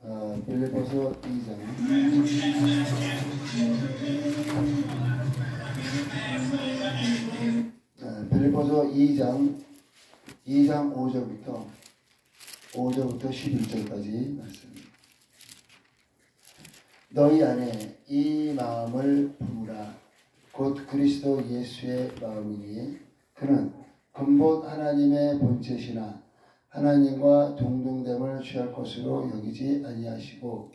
빌립보서 2장 빌립보서 2장 5절부터 11절까지 말씀입니다. 너희 안에 이 마음을 품으라. 곧 그리스도 예수의 마음이니 그는 근본 하나님의 본체시나 하나님과 동등됨을 취할 것으로 여기지 아니하시고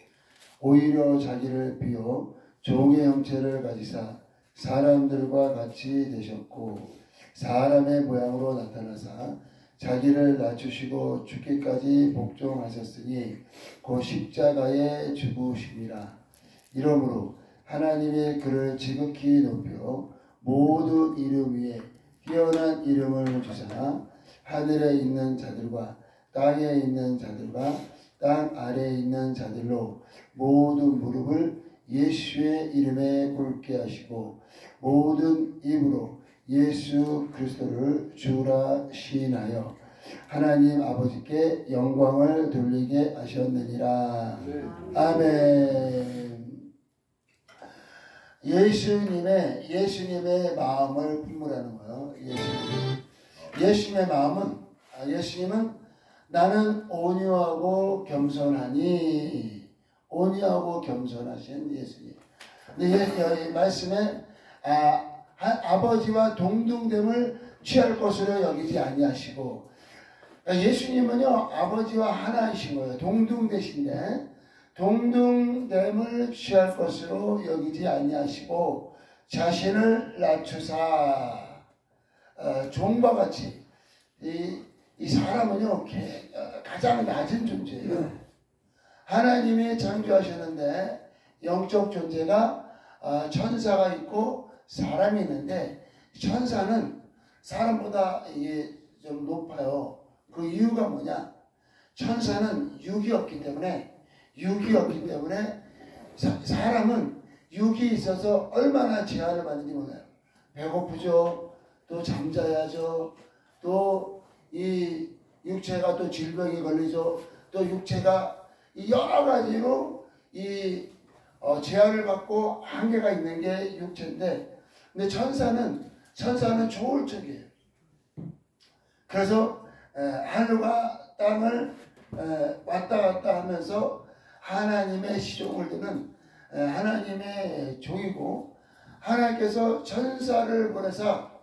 오히려 자기를 비워 종의 형체를 가지사 사람들과 같이 되셨고 사람의 모양으로 나타나사 자기를 낮추시고 죽기까지 복종하셨으니 곧 십자가에 죽으심이라. 이러므로 하나님이 그를 지극히 높여 모든 이름 위에 뛰어난 이름을 주사 하늘에 있는 자들과 땅에 있는 자들과 땅 아래에 있는 자들로 모든 무릎을 예수의 이름에 꿇게 하시고 모든 입으로 예수 그리스도를 주라 시인하여 하나님 아버지께 영광을 돌리게 하셨느니라. 아멘. 예수님의 마음을 품으라는 거예요. 예수님의 마음은, 예수님은 나는 온유하고 겸손하니, 온유하고 겸손하신 예수님. 근데 이 말씀에 아버지와 동등됨을 취할 것으로 여기지 아니하시고, 예수님은요 아버지와 하나이신 거예요. 동등되신데 동등됨을 취할 것으로 여기지 아니하시고 자신을 낮추사 종과 같이 이 사람은요 가장 낮은 존재예요. 하나님이 창조하셨는데 영적 존재가 천사가 있고 사람이 있는데 천사는 사람보다 이게 좀 높아요. 그 이유가 뭐냐? 천사는 육이 없기 때문에 사람은 육이 있어서 얼마나 제한을 받는지 몰라요. 배고프죠. 또 잠자야죠. 또 이 육체가 또 질병이 걸리죠. 또 육체가 여러 가지로 제한을 받고 한계가 있는 게 육체인데, 근데 천사는 초월적이에요. 그래서 하늘과 땅을 왔다 갔다 하면서 하나님의 시종을 드는 하나님의 종이고, 하나님께서 천사를 보내서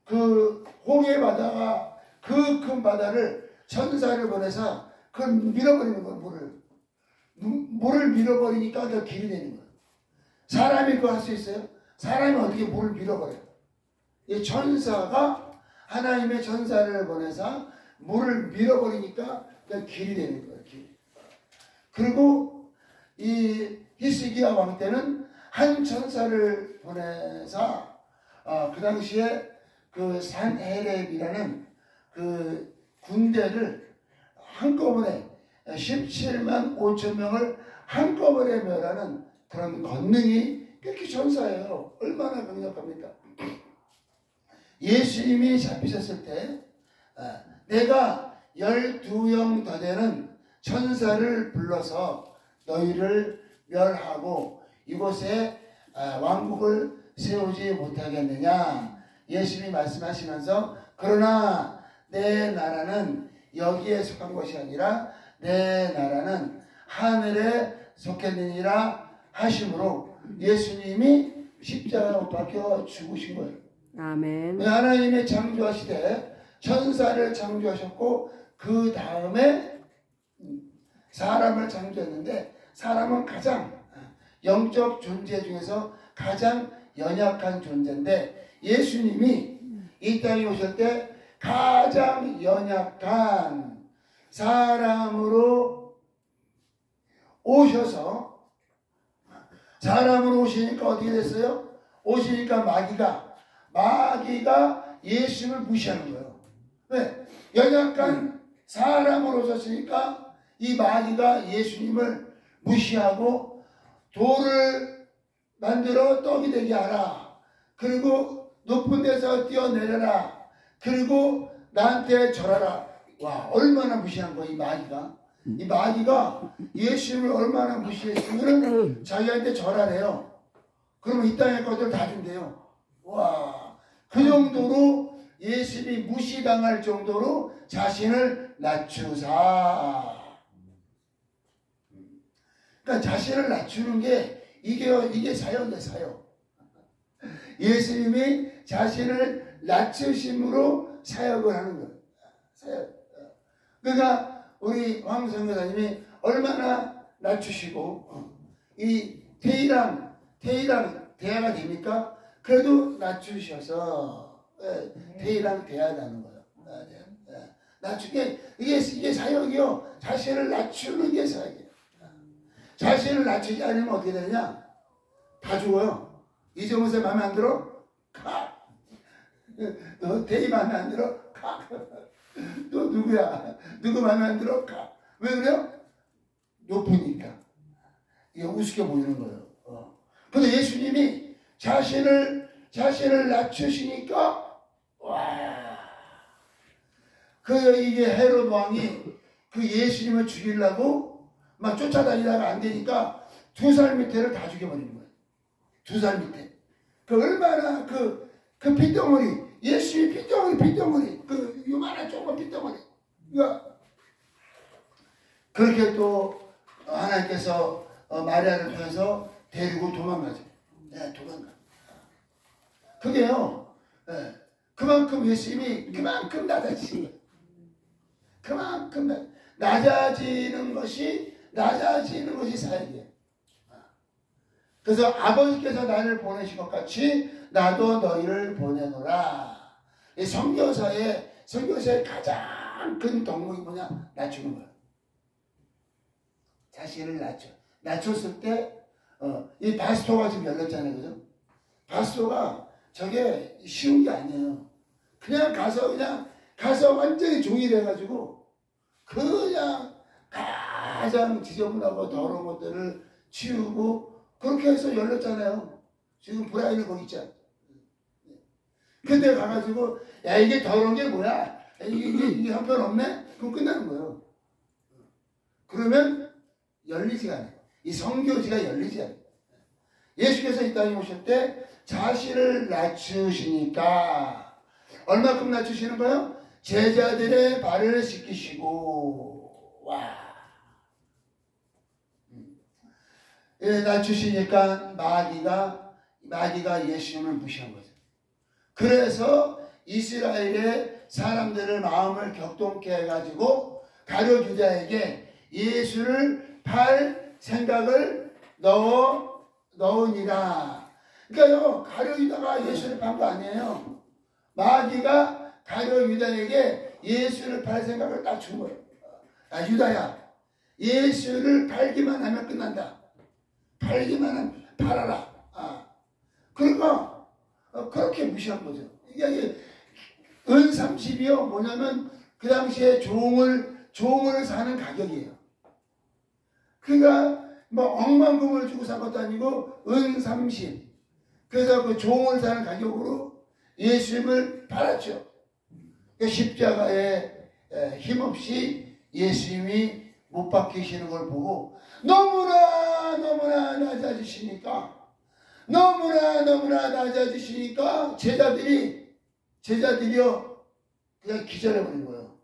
그 홍해 바다가 그 큰 바다를 천사를 보내서 그걸 밀어버리는 거예요. 물을 밀어버리니까 그 길이 되는 거예요. 사람이 그거 할 수 있어요? 사람이 어떻게 물을 밀어버려요? 이 천사가 하나님의 천사를 보내서 물을 밀어버리니까 그 길이 되는 거예요. 길. 그리고 이 히스기야 왕 때는 한 천사를 보내서 그 당시에 그 산헤렙이라는 그 군대를 한꺼번에 17만 5천 명을 한꺼번에 멸하는 그런 권능이 그렇게 천사예요. 얼마나 강력합니까? 예수님이 잡히셨을 때 내가 12영 더 되는 천사를 불러서 너희를 멸하고 이곳에 왕국을 세우지 못하겠느냐. 예수님이 말씀하시면서 그러나 내 나라는 여기에 속한 것이 아니라 내 나라는 하늘에 속했느니라 하심으로 예수님이 십자가에 못 박혀 죽으신 거예요. 아멘. 하나님의 창조하시되 천사를 창조하셨고 그 다음에 사람을 창조했는데, 사람은 가장 영적 존재 중에서 가장 연약한 존재인데 예수님이 이 땅에 오실 때 가장 연약한 사람으로 오셔서, 사람으로 오시니까 어떻게 됐어요? 오시니까 마귀가 예수님을 무시하는 거예요. 왜? 연약한 사람으로 오셨으니까 이 마귀가 예수님을 무시하고 돌을 만들어 떡이 되게 하라. 그리고 높은 데서 뛰어내려라. 그리고 나한테 절하라. 와, 얼마나 무시한 거야 이 마귀가. 이 마귀가 예수님을 얼마나 무시했으면 자기한테 절하래요. 그러면 이 땅의 것들 다 준대요. 와, 그 정도로 예수님이 무시당할 정도로 자신을 낮추사. 그러니까 자신을 낮추는 게 이게 사역이에요, 사역. 예수님이 자신을 낮추심으로 사역을 하는 거예요. 사역. 그러니까 우리 황 선교사님이 얼마나 낮추시고 이 태희랑 대화가 됩니까? 그래도 낮추셔서 태희랑 대화하는 거예요. 낮추게 이게 사역이요. 자신을 낮추는 게 사역이에요. 자신을 낮추지 않으면 어떻게 되느냐? 다 죽어요. 이정우세 마음에 안 들어? 가. 너 태희 마음에 안 들어? 가. 너 누구야? 누구 마음에 안 들어? 가. 왜 그래요? 높으니까. 이게 우습게 보이는 거예요. 근데 예수님이 자신을 낮추시니까, 와. 이게 헤롯 왕이 그 예수님을 죽이려고 막 쫓아다니다가 안 되니까 2살 밑에를 다 죽여버리는 거예요. 2살 밑에. 얼마나 그 핏덩어리, 예수의 핏덩어리, 요만한 조그만 핏덩어리. 그렇게 또 하나님께서 마리아를 통해서 데리고 도망가죠. 도망가. 그게요, 그만큼 예수님이 그만큼 낮아지신 거예요. 그만큼 낮아지는 것이 사역이에요. 그래서 아버지께서 나를 보내신 것 같이 나도 너희를 보내노라. 이 선교사의 가장 큰 덕목이 뭐냐? 낮추는 거예요. 자신을 낮췄을 때, 이 바스토가 지금 열렸잖아요. 그죠? 바스토가 저게 쉬운 게 아니에요. 그냥 가서 완전히 종이 돼가지고, 그냥 가장 지저분하고 더러운 것들을 치우고, 그렇게 해서 열렸잖아요. 지금 브라인은 거기 있잖아. 근데 가가지고, 야, 이게 더러운 게 뭐야? 이게 형편없네? 그럼 끝나는 거예요. 그러면 열리지가 않아요. 이 성교지가 열리지 않아요. 예수께서 이 땅에 오실 때 자신을 낮추시니까 얼마큼 낮추시는 거예요? 제자들의 발을 씻기시고, 와. 낮추시니까 마귀가 예수님을 무시한 거죠. 그래서 이스라엘의 사람들의 마음을 격동케 해가지고 가룟 유다에게 예수를 팔 생각을 넣으니라. 그러니까요, 가룟 유다가 예수를 판 거 아니에요. 마귀가 가룟 유다에게 예수를 팔 생각을 딱 준 거예요. 유다야, 예수를 팔기만 하면 끝난다. 팔기만 하면 팔아라. 그러니까 그렇게 무시한 거죠. 이게 은 30이요. 뭐냐면 그 당시에 종을 사는 가격이에요. 그러니까 뭐 억만금을 주고 산 것도 아니고 은 30. 그래서 그 종을 사는 가격으로 예수님을 팔았죠. 십자가에 힘없이 예수님이 못 박히시는 걸 보고 너무나 낮아지시니까 제자들이요 그냥 기절해버린 거예요.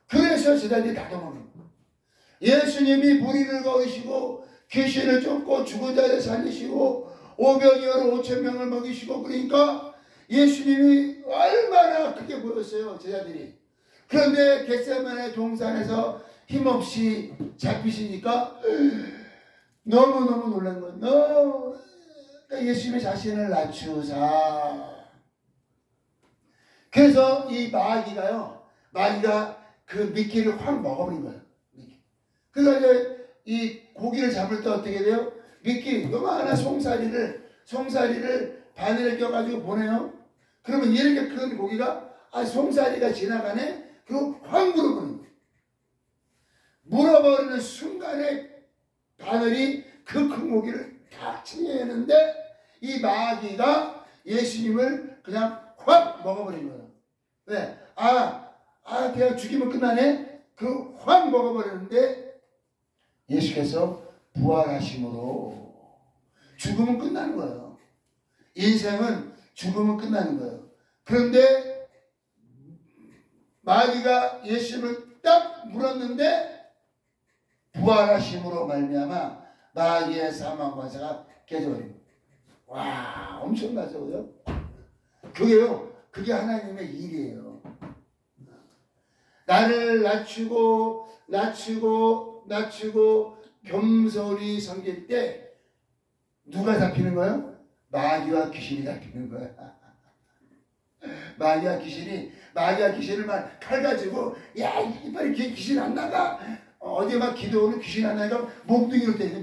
그래서 제자들이 다 도망간 거예요. 예수님이 무리를 거으시고 귀신을 쫓고 죽은 자를 살리시고 오병이어로 5,000명을 먹이시고 그러니까 예수님이 얼마나 크게 보였어요. 제자들이. 그런데 겟세마네 동산에서 힘없이 잡히시니까 너무너무 놀란 거예요. 그러니까 예수님이 자신을 낮추사. 그래서 이 마귀가 그 미끼를 확 먹어버린 거예요. 그래서 이제 이 고기를 잡을 때 어떻게 돼요? 미끼 요만한 송사리를 바늘에 껴가지고 보내요. 그러면 이렇게 큰 고기가 송사리가 지나가네. 그리고 확 물어버리는 거예요. 물어버리는 순간에 바늘이 그 큰 고기를 탁 치려는데 이 마귀가 예수님을 그냥 확 먹어버린 거예요. 왜? 그냥 죽이면 끝나네? 그 확 먹어버렸는데 예수께서 부활하심으로 죽음은 끝나는 거예요. 인생은 죽음은 끝나는 거예요. 그런데 마귀가 예수님을 딱 물었는데 부활하심으로 말미암아 마귀의 사망 권세가 깨져버립니다. 와, 엄청나죠, 그죠? 그게요, 그게 하나님의 일이에요. 나를 낮추고 겸손히 섬길 때 누가 잡히는 거예요? 마귀와 귀신이 잡히는 거야. 마귀와 귀신을 막 칼 가지고 야, 이빨 귀신 안 나가. 어제 막 기도하는 귀신 안 나가 몽둥이로 때리네,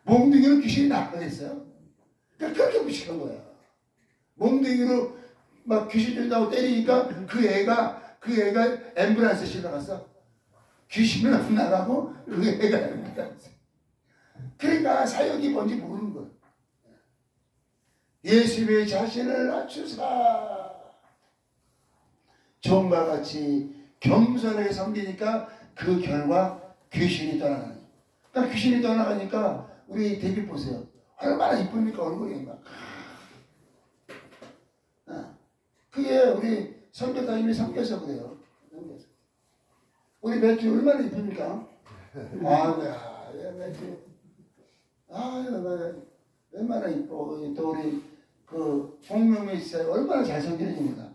몽둥이로 귀신이 나가겠어요? 그러니까 그렇게 무식한 거야. 몽둥이로 막 귀신 된다고 때리니까 그 애가 앰뷸런스 실려갔어. 귀신은 안 나가고 그 애가 앰뷸런스. 그러니까 사역이 뭔지 모르는 거야. 예수의 자신을 낮추사. 종과 같이 겸손하게 섬기니까 그 결과 귀신이 떠나가는 거야. 그러니까 귀신이 떠나가니까 우리 데뷔 보세요. 얼마나 이쁩니까, 얼굴이 막. 그게 우리 선교사님이 섬겨서 그래요. 우리 매튜 얼마나 이쁩니까? 아유야, 매튜. 아유, 얼마나 이뻐. 또 우리 그 홍명미 씨가 얼마나 잘 섬기는입니다.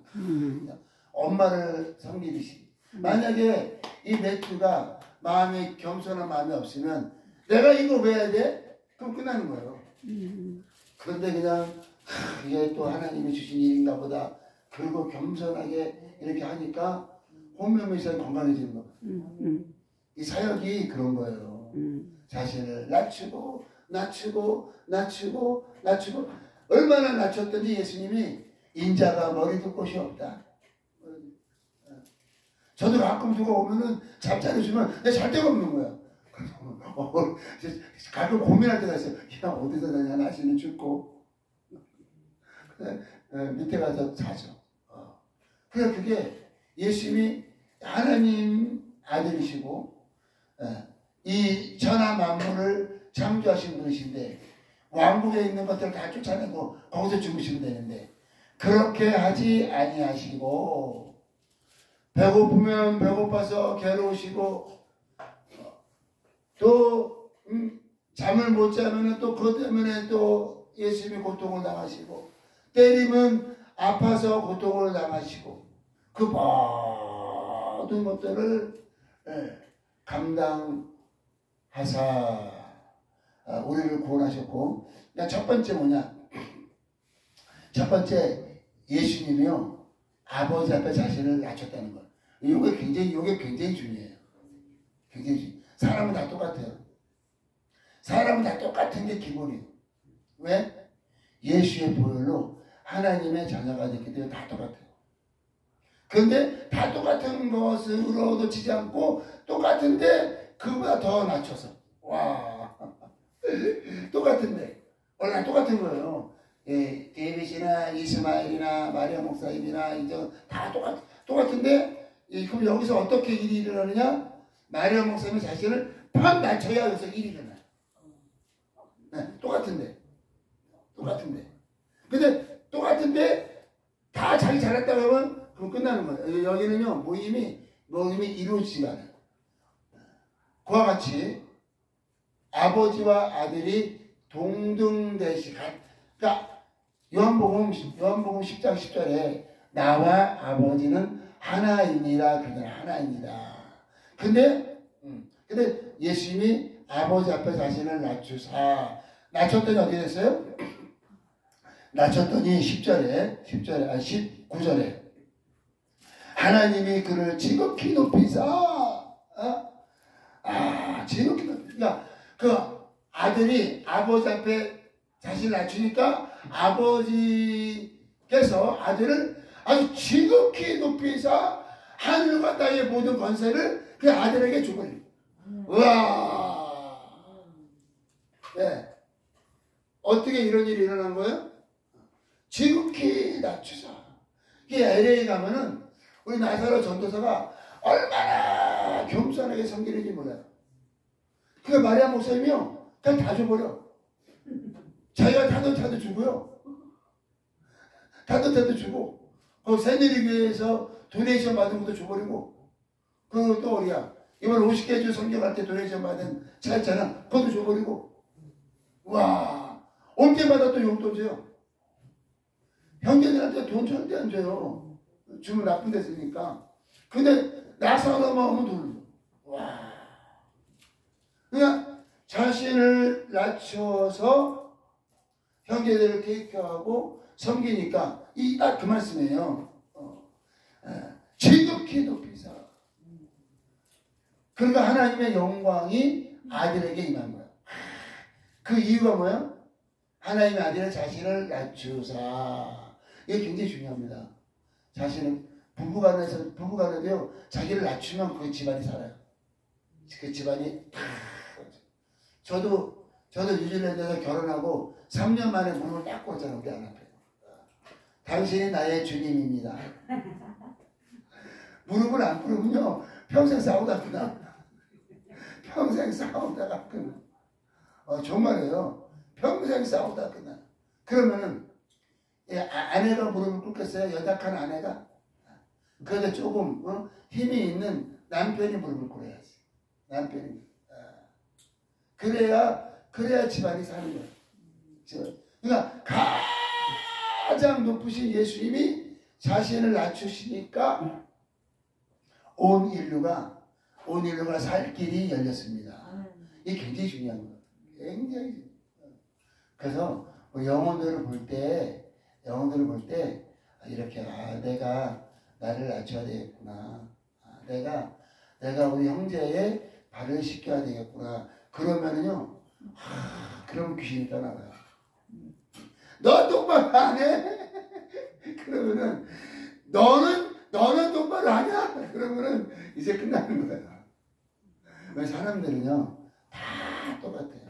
엄마를 섬기듯이. 만약에 이 매튜가 마음이 겸손한 마음이 없으면 내가 이거 왜 해야 돼? 그럼 끝나는 거예요. 그런데 그냥 이게 또 하나님이 주신 일인가 보다. 그리고 겸손하게 이렇게 하니까 홍명미 씨가 건강해지는 거. 이 사역이 그런 거예요. 자신을 낮추고 얼마나 낮췄든지 예수님이 인자가 머리도 꽃이 없다. 저도 가끔 누가 오면은 잠자리주면 내가 잘 데가 없는 거야. 가끔 고민할 때가 있어요. 야, 어디서 자냐, 날씨는 춥고. 밑에 가서 자죠. 그래, 그게 예수님이 하나님 아들이시고, 이 천하 만물을 창조하신 분이신데, 왕국에 있는 것들을 다 쫓아내고 거기서 주무시면 되는데, 그렇게 하지 아니하시고, 배고프면 배고파서 괴로우시고, 또 잠을 못 자면 또 그것 때문에 또 예수님이 고통을 당하시고, 때리면 아파서 고통을 당하시고, 그 모든 것들을 감당하사 우리를 구원하셨고, 그러니까 첫 번째 뭐냐? 첫 번째, 예수님이요, 아버지 앞에 자신을 낮췄다는 거. 이게 굉장히 중요해요. 굉장히 중요해요. 사람은 다 똑같아요. 사람은 다 똑같은 게 기본이에요. 왜? 예수의 보혈로 하나님의 자녀가 됐기 때문에 다 똑같아요. 그런데 다 똑같은 것으로 놓치지 않고 똑같은데 그보다 더 낮춰서. 와. 똑같은데. 원래 똑같은 거예요. 예, 데이빗이나 이스마일이나 마리아 목사님이나 이제 다 똑같은데, 그럼 여기서 어떻게 일이 일어나느냐? 마리아 목사님이 자신을 팍 낮춰야 여기서 일이 일어나요. 네, 똑같은데. 근데 똑같은데 다 자기 잘했다고 하면 그럼 끝나는 거예요. 여기는요, 모임이 이루어지지 않아요. 그와 같이 아버지와 아들이 동등되시. 그러니까 요한복음 10장 10절에 나와 아버지는 하나입니다. 그는 하나입니다. 근데 예수님이 아버지 앞에 자신을 낮추사. 낮췄더니 어디 됐어요? 낮췄더니 19절에 하나님이 그를 지극히 높이사. 지극히 높이사. 그러니까 그 아들이 아버지 앞에 자신을 낮추니까 아버지께서 아들을 아주 지극히 높이사 하늘과 땅의 모든 권세를 그 아들에게 주버립니다. 우와. 네. 어떻게 이런 일이 일어난 거예요? 지극히 낮추사. 이게 LA 가면은 우리 나사로 전도사가 얼마나 겸손하게 섬기는지 몰라요. 그 마리아 목사님이요, 그냥 다 줘버려. 자기가 타도 주고요. 타도 주고, 새내리교회에서 도네이션 받은 것도 줘버리고, 그 또 어디야, 이번 50개 주 성경할 때 도네이션 받은 차 있잖아, 그것도 줘버리고. 와, 올 때마다 또 용돈 줘요. 형제들한테 돈 절대 안 줘요. 주면 나쁜 데 쓰니까. 근데 나사로만 오면 돈을 줘. 와. 그냥 자신을 낮춰서 형제들을 테이크하고 섬기니까 이 딱 그 말씀이에요. 지극히 높이사. 그러니까 하나님의 영광이 아들에게 임한 거야. 그 이유가 뭐야? 하나님의 아들은 자신을 낮추사. 이게 굉장히 중요합니다. 자신은 부부간에도요, 자기를 낮추면 그 집안이 살아요. 그 집안이 다. 저도 뉴질랜드에서 결혼하고 3년 만에 무릎을 딱 꿇었잖아요. 우리 안 앞에. 당신이 나의 주님입니다. 무릎을 안 꿇으면요, 평생 싸우다 끝나. 평생 싸우다가 끝나. 정말이에요. 평생 싸우다 끝나. 그러면은 아내가 무릎을 꿇겠어요? 연약한 아내가? 그래도 조금 힘이 있는 남편이 무릎을 꿇어야지. 남편이. 그래야 집안이 사는 거예요. 그러니까 가장 높으신 예수님이 자신을 낮추시니까 온 인류가 살 길이 열렸습니다. 이게 굉장히 중요한 거예요. 굉장히. 그래서 영혼들을 볼 때 이렇게 내가 나를 낮춰야 되겠구나. 내가 우리 형제의 발을 씻겨야 되겠구나. 그러면은요, 그러면 귀신이 떠나가요. 너 똑바로 안 해? 그러면은 너는 똑바로 하냐? 그러면은 이제 끝나는 거예요. 왜 사람들은요 다 똑같아요.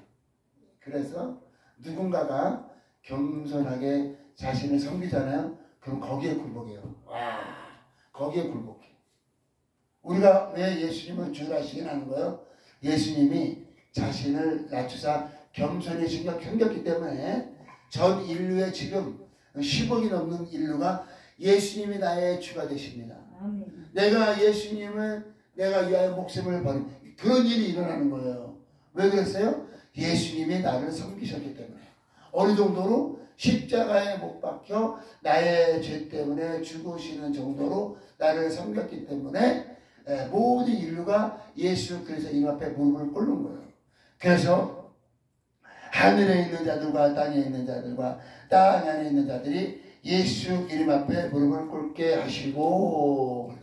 그래서 누군가가 겸손하게 자신을 섬기잖아요. 그럼 거기에 굴복해요. 와, 거기에 굴복해. 우리가 왜 예수님을 주라시긴 하는 거예요? 예수님이 자신을 낮추사 겸손히 섬겼기 때문에 전 인류의 지금 10억이 넘는 인류가 예수님이 나의 주가 되십니다. 내가 위하여 목숨을 버린 그런 일이 일어나는 거예요. 왜 그랬어요? 예수님이 나를 섬기셨기 때문에. 어느 정도로 십자가에 못 박혀 나의 죄 때문에 죽으시는 정도로 나를 섬겼기 때문에 모든 인류가 예수 그리스도 이 앞에 무릎을 꿇는 거예요. 그래서 하늘에 있는 자들과 땅에 있는 자들과 땅 안에 있는 자들이 예수 이름 앞에 무릎을 꿇게 하시고,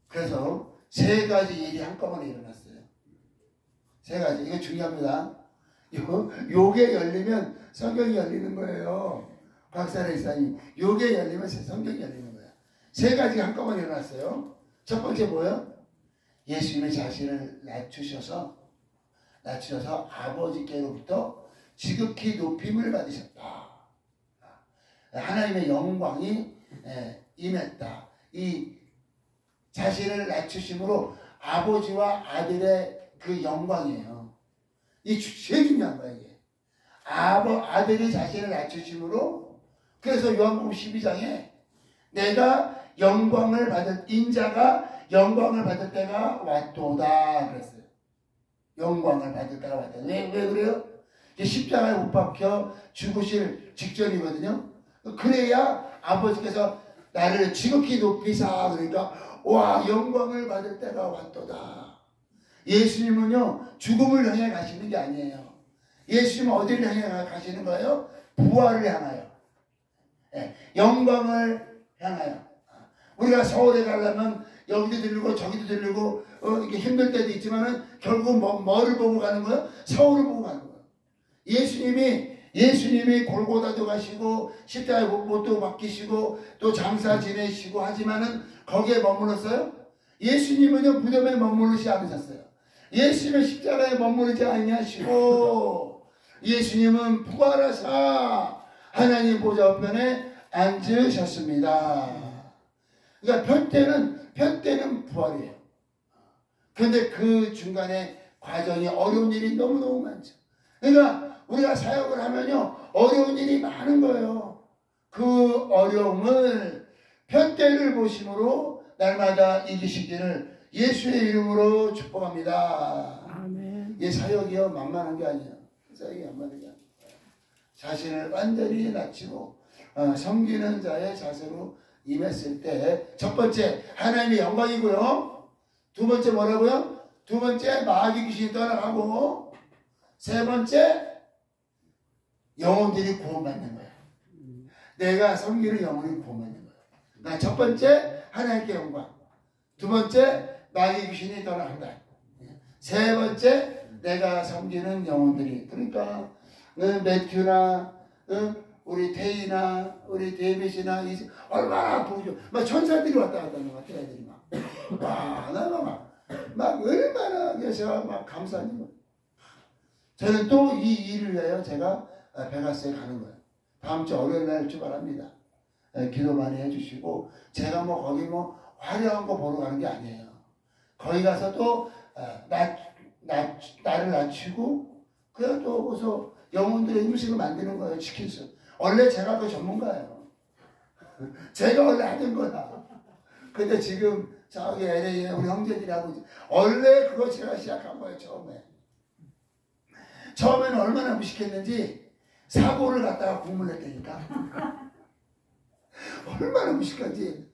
그래서 세 가지 일이 한꺼번에 일어났어요. 세 가지. 이거 중요합니다. 요게 열리면 성경이 열리는 거예요. 박사의 이사님, 요게 열리면 성경이 열리는 거예요. 세 가지가 한꺼번에 일어났어요. 첫 번째 뭐예요? 예수님이 자신을 낮추셔서 아버지께로부터 지극히 높임을 받으셨다. 하나님의 영광이 임했다. 이 자신을 낮추심으로 아버지와 아들의 그 영광이에요. 이 제일 중요한 거예요. 이게. 아들이 자신을 낮추심으로, 그래서 요한복음 12장에 내가 영광을 받을 인자가 영광을 받을 때가 왔도다 그랬어요. 영광을 받을 때가 왔다. 왜 그래요? 십자가에 못 박혀 죽으실 직전이거든요. 그래야 아버지께서 나를 지극히 높이사, 그러니까 와, 영광을 받을 때가 왔도다. 예수님은요 죽음을 향해 가시는 게 아니에요. 예수님은 어디를 향해 가시는 거예요? 부활을 향하여, 영광을 향하여. 우리가 서울에 가려면 여기도 들리고 저기도 들리고 이렇게 힘들 때도 있지만은 결국 뭐를 보고 가는 거예요? 서울을 보고 가는 거예요. 예수님이 골고다도 가시고 십자가에 못도 박히시고 또 장사 지내시고 하지만은 거기에 머물렀어요? 예수님은요 무덤에 머무르지 않으셨어요. 예수님의 십자가에 머무르지 아니하시고 예수님은 부활하사 하나님 보좌 우편에 앉으셨습니다. 그러니까 편때는 부활이에요. 그런데 그 중간에 과정이 어려운 일이 너무너무 많죠. 그러니까 우리가 사역을 하면요, 어려운 일이 많은 거예요. 그 어려움을 편때를 보심으로 날마다 이기시기를 예수의 이름으로 축복합니다. 아멘. 이 사역이요, 만만한 게 아니에요. 사역이 만만한 게 아니에요. 자신을 완전히 낮추고 섬기는 자의 자세로 임했을 때 첫 번째 하나님의 영광이고요. 두 번째 뭐라고요? 두 번째 마귀 귀신이 떠나가고, 세 번째 영혼들이 구원받는 거예요. 내가 섬기는 영혼이 구원받는 거예요. 그러니까 첫 번째 하나님께 영광, 두 번째 마귀 귀신이 떠나간다, 세 번째 내가 섬기는 영혼들이. 그러니까 매튜나 우리 태희나 우리 데이빗이나 얼마나 보죠. 막 천사들이 왔다 갔다 하는 것 같아. 애들이 막 얼마나 제가 막 감사하는 거예요. 저는 또 이 일을 위하여 제가 베가스에 가는 거예요. 다음 주 월요일 날 출발합니다. 기도 많이 해주시고, 제가 거기 화려한 거 보러 가는 게 아니에요. 거기 가서 또 나를 낮추고, 그래서 또 거기서 영혼들의 음식을 만드는 거예요. 치킨스. 원래 제가 그 전문가예요. 제가 원래 하던 거다. 근데 지금 저기 LA에 우리 형제들하고 원래 그거 제가 시작한 거예요. 처음에는 얼마나 무식했는지 사고를 갖다가 국물 냈다니까. 얼마나 무식한지.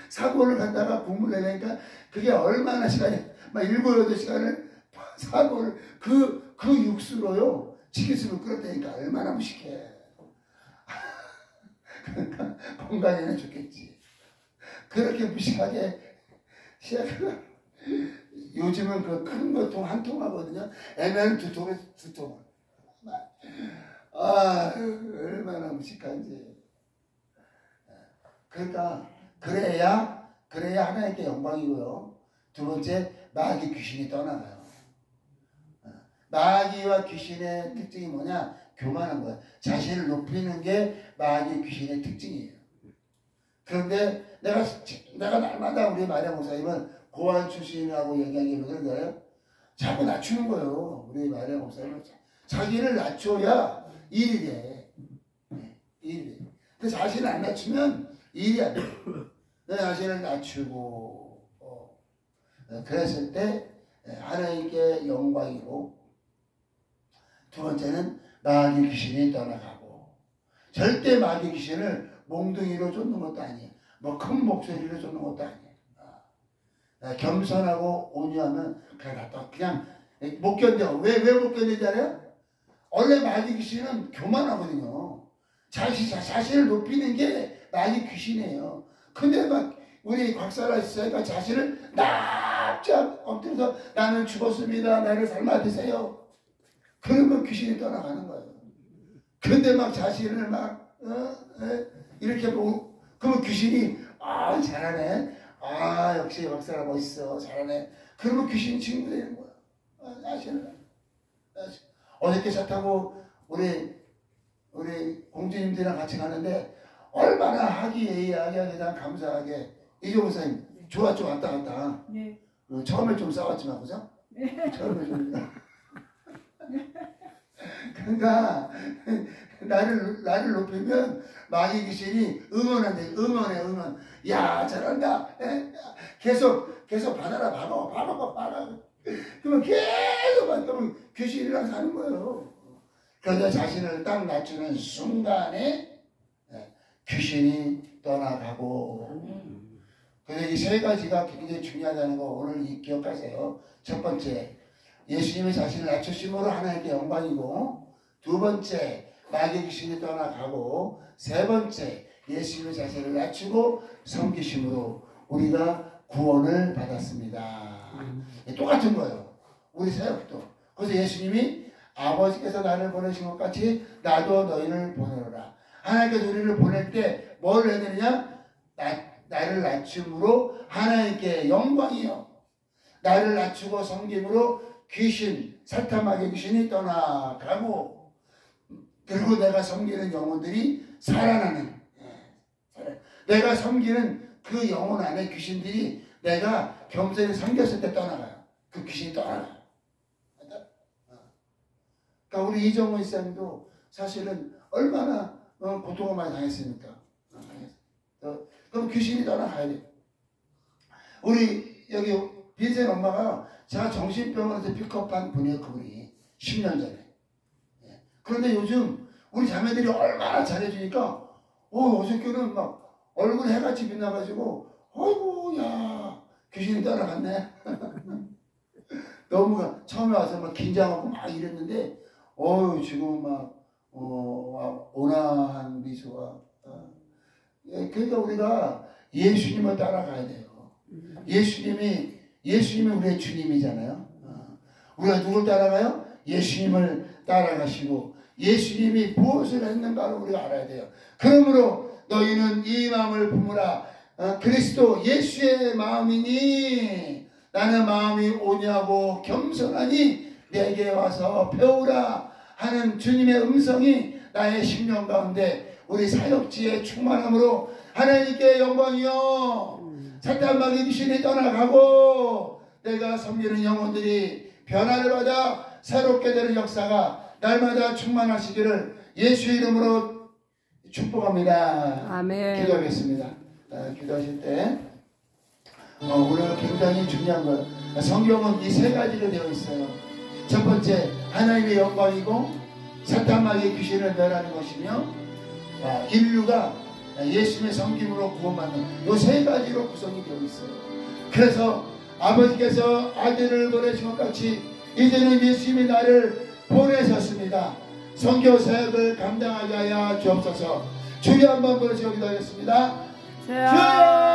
사고를 갖다가 국물 내니까 그게 얼마나 시간이, 막 7, 8시간을 사고를 그 육수로요 치킨수를 끓였다니까. 얼마나 무식해. 그러니까 건강에는 좋겠지. 그렇게 무식하게 시작하면 요즘은 그 큰 거 통 한 통 하거든요. 애매는 두 통. 얼마나 무식한지. 그러니까 그래야 하나님께 영광이고요. 두 번째, 마귀 귀신이 떠나가요. 마귀와 귀신의 특징이 뭐냐? 교만한 거예요. 자신을 높이는 게 마귀 귀신의 특징이에요. 그런데 내가 날마다 우리 마리아 목사님은 고안 출신이라고 얘기하기로 그런 거예요. 자꾸 낮추는 거예요. 우리 마리아 목사님은 자기를 낮춰야 일이 돼. 일이 돼. 근데 자신을 안 낮추면 일이 안 돼. 내 자신을 낮추고 그랬을 때 하나님께 영광이고, 두 번째는 마귀 귀신이 떠나가고. 절대 마귀 귀신을 몽둥이로 쫓는 것도 아니에요. 큰 목소리로 쫓는 것도 아니에요. 겸손하고 온유하면 그냥 못 견뎌. 왜 못 견디지 알아요? 원래 마귀 귀신은 교만하거든요. 자신을 높이는 게 마귀 귀신이에요. 근데 우리 곽사라 씨가 자신을 납작 엎드려서 나는 죽었습니다. 나를 삶아 드세요. 그러면 귀신이 떠나가는 거예요. 근데 자신을 이렇게 보고, 그러면 귀신이 잘하네. 역시 박사라 멋있어. 잘하네. 그러면 귀신이 친구되는 거야. 자신을. 어저께 차 타고 우리 공주님들이랑 같이 가는데 얼마나 하기예의하게 감사하게 이종호 선생님 좋았죠. 왔다 갔다. 네. 처음에 좀 싸웠지만 그죠? 네. 처음에 좀 그러니까 나를 높이면 마귀 귀신이 응원한대. 응원. 야 잘한다. 계속 받아라. 박아. 그러면 계속 받으면 귀신이랑 사는 거예요. 그래서 자신을 딱 낮추는 순간에 귀신이 떠나가고. 그래서 이 세 가지가 굉장히 중요하다는 거 오늘 기억하세요. 첫 번째, 예수님이 자신을 낮추심으로 하나님께 영광이고, 두 번째, 마귀 귀신이 떠나가고, 세 번째, 예수님이 자신을 낮추고 섬기심으로 우리가 구원을 받았습니다. 똑같은 거예요. 우리 사역도. 그래서 예수님이 아버지께서 나를 보내신 것 같이 나도 너희를 보내노라. 하나님께서 우리를 보낼 때 뭘 해야 되느냐? 나를 낮춤으로 하나님께 영광이요. 나를 낮추고 섬김으로 귀신, 사탄 마귀 귀신이 떠나가고, 그리고 내가 섬기는 영혼들이 살아나는, 내가 섬기는 그 영혼 안에 귀신들이 내가 겸손히 섬겼을 때 떠나가요. 그 귀신이 떠나가요. 그러니까 우리 이정훈 이사님도 사실은 얼마나 고통을 많이 당했습니까? 그럼 귀신이 떠나가야 돼요. 우리 여기 빈센 엄마가 제가 정신병원에서 픽업한 분이에요. 그분이 10년 전에. 그런데 요즘 우리 자매들이 얼마나 잘해주니까 어저께는 막 얼굴 해같이 빛나가지고 어이구 야 귀신이 떠나갔네. 너무 처음에 와서 막 긴장하고 막 이랬는데 지금 막 온화한 미소가 그러니까 우리가 예수님을 따라가야 돼요. 예수님이 우리의 주님이잖아요. 우리가 누굴 따라가요? 예수님을 따라가시고 예수님이 무엇을 했는가를 우리가 알아야 돼요. 그러므로 너희는 이 마음을 품으라. 그리스도 예수의 마음이니 나는 마음이 온유하고 겸손하니 내게 와서 배우라 하는 주님의 음성이 나의 심령 가운데 우리 사역지의 충만함으로 하나님께 영광이요 사탄마귀 귀신이 떠나가고 내가 섬기는 영혼들이 변화를 받아 새롭게 되는 역사가 날마다 충만하시기를 예수의 이름으로 축복합니다. 아멘. 기도하겠습니다. 기도하실 때 오늘 굉장히 중요한 것 성경은 이 세 가지로 되어 있어요. 첫 번째 하나님의 영광이고 사탄마귀의 귀신을 멸하는 것이며 인류가 예수님의 섬김으로 구원받는 이 세 가지로 구성이 되어 있어요. 그래서 아버지께서 아들을 보내신 것 같이 이제는 예수님이 나를 보내셨습니다. 선교 사역을 감당하게 하여 주옵소서. 주여 한번 부르시고 기도하겠습니다. 주여